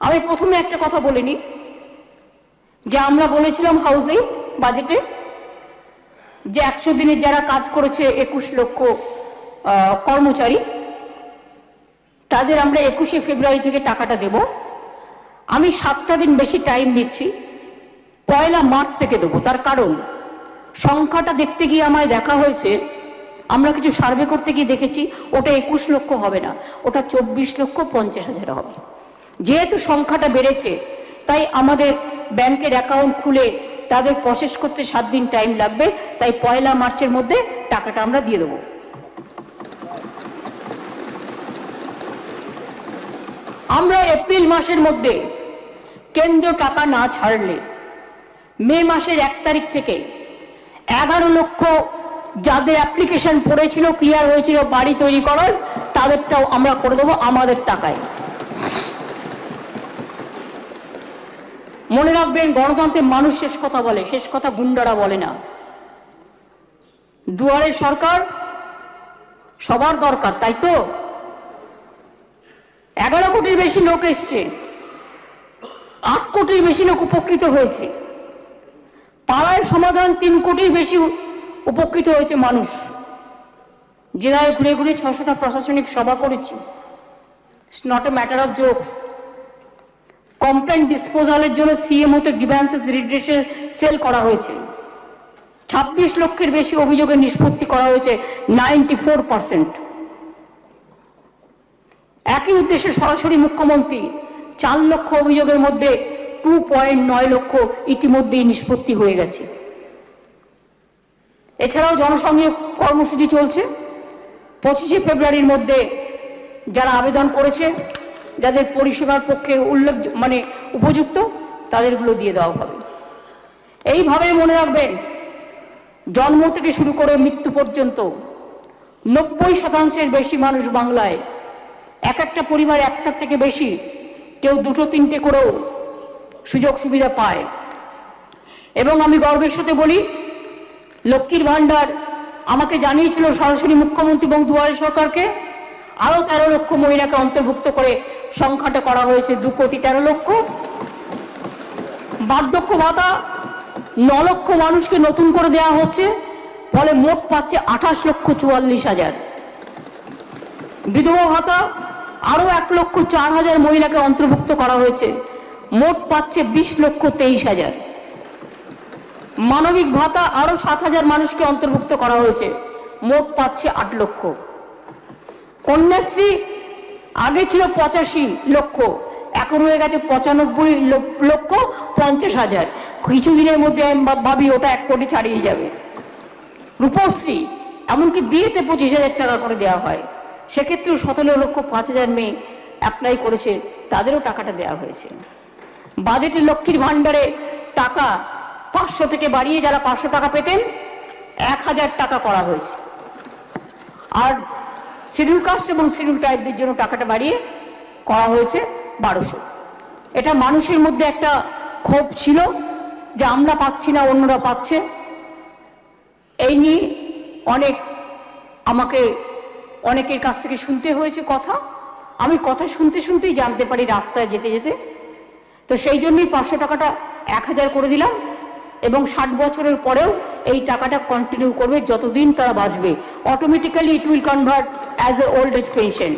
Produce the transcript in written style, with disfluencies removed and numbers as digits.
আমি প্রথমে একটা কথা বলিনি যে আমরা বলেছিলাম হাউসিং বাজেটে যে 100 দিনের যারা কাজ করেছে 21 লক্ষ কর্মচারী তাদের আমরা 21শে ফেব্রুয়ারি থেকে টাকাটা দেব। আমি 7টা দিন বেশি টাইম দিচ্ছি, 1 মার্চ থেকে দেবো। তার কারণ সংখ্যাটা দেখতে গিয়ে আমায় দেখা হয়েছে, আমরা কিছু সার্ভে করতে গিয়ে দেখেছি ওটা 21 লক্ষ হবে না, ওটা 24,50,000 হবে। যেহেতু সংখ্যাটা বেড়েছে তাই আমাদের ব্যাংকের অ্যাকাউন্ট খুলে তাদের প্রসেস করতে 7 দিন টাইম লাগবে, তাই 1 মার্চের মধ্যে টাকাটা আমরা দিয়ে দেবো। আমরা এপ্রিল মাসের মধ্যে কেন্দ্র টাকা না ছাড়লে মে মাসের 1 তারিখ থেকে 11 লক্ষ যাদের অ্যাপ্লিকেশন পড়েছিল ক্লিয়ার হয়েছিল বাড়ি তৈরি করার, তাদেরটাও আমরা করে দেবো আমাদের টাকায়। মনে রাখবেন, গণতন্ত্রে মানুষ শেষ কথা বলে, শেষ কথা গুন্ডারা বলে না। দুয়ারে সরকার সবার দরকার, তাই তো 11 কোটির বেশি লোক এসছে, 8 কোটির বেশি লোক উপকৃত হয়েছে, পাড়ায় সমাধান 3 কোটির বেশি উপকৃত হয়েছে মানুষ। জেলায় ঘুরে ঘুরে 600টা প্রশাসনিক সভা করেছি। It's not a matter of jokes. Complain ডিসপোজালের জন্য সিএমওতে গ্রিভ্যান্সেস রিড্রেশন সেল করা হয়েছে। 26 লক্ষের বেশি অভিযোগের নিষ্পত্তি করা হয়েছে, 94%। একই উদ্দেশ্যে সরাসরি মুখ্যমন্ত্রী 4 লক্ষ অভিযোগের মধ্যে 2.9 লক্ষ ইতিমধ্যেই নিষ্পত্তি হয়ে গেছে। এছাড়াও জনসংযোগ কর্মসূচি চলছে। 25শে ফেব্রুয়ারির মধ্যে যারা আবেদন করেছে, যাদের পরিষেবার পক্ষে উপযুক্ত, তাদেরগুলো দিয়ে দেওয়া হবে। এইভাবে মনে রাখবেন, জন্ম থেকে শুরু করে মৃত্যু পর্যন্ত 90% বেশি মানুষ বাংলায়, এক একটা পরিবার একটার থেকে বেশি, কেউ 2-3টে করেও সুযোগ সুবিধা পায়। এবং আমি গর্বের সাথে বলি, লক্ষ্মীর ভান্ডার আমাকে জানিয়েছিল সরাসরি মুখ্যমন্ত্রী এবং দুয়ারে সরকারকে, আরো 13 লক্ষ মহিলাকে অন্তর্ভুক্ত করে সংখ্যাটা করা হয়েছে 2,13,00,000। বার্ধক্য ভাতা 9 লক্ষ মানুষকে নতুন করে দেওয়া হচ্ছে, ফলে মোট পাচ্ছে 28,44,000। বিধবা ভাতা আরো 1,04,000 মহিলাকে অন্তর্ভুক্ত করা হয়েছে, মোট পাচ্ছে 20,23,000। মানবিক ভাতা আরো 7,000 মানুষকে অন্তর্ভুক্ত করা হয়েছে, মোট পাচ্ছে 8 লক্ষ। কন্যাশ্রী আগে ছিল 85 লক্ষ, এখন হয়ে গেছে 95,50,000। কিছুদিনের মধ্যে আমি ভাবি ওটা 1 কোটি ছাড়িয়ে যাবে। রূপশ্রী এমনকি বিয়েতে 25,000 টাকা করে দেওয়া হয়, সেক্ষেত্রেও 17,05,000 মেয়ে অ্যাপ্লাই করেছে, তাদেরও টাকাটা দেওয়া হয়েছে। বাজেটে লক্ষ্মীর ভান্ডারে টাকা 500 থেকে বাড়িয়ে যারা 500 টাকা পেতেন 1,000 টাকা করা হয়েছে। আর শিডিউল কাস্ট এবং শিডিউল ট্রাইবদের জন্য টাকাটা বাড়িয়ে করা হয়েছে 1200। এটা মানুষের মধ্যে একটা ক্ষোভ ছিল যে আমরা পাচ্ছি না, অন্যরা পাচ্ছে। এই নিয়ে আমাকে অনেকের কাছ থেকে শুনতে হয়েছে কথা। আমি কথা শুনতে শুনতেই জানতে পারি রাস্তায় যেতে যেতে। তো সেই জন্যই 500 টাকাটা 1,000 করে দিলাম, এবং 60 বছরের পরেও এই টাকাটা কন্টিনিউ করবে যতদিন তারা বাঁচবে। Automatically it will convert as a old age pension.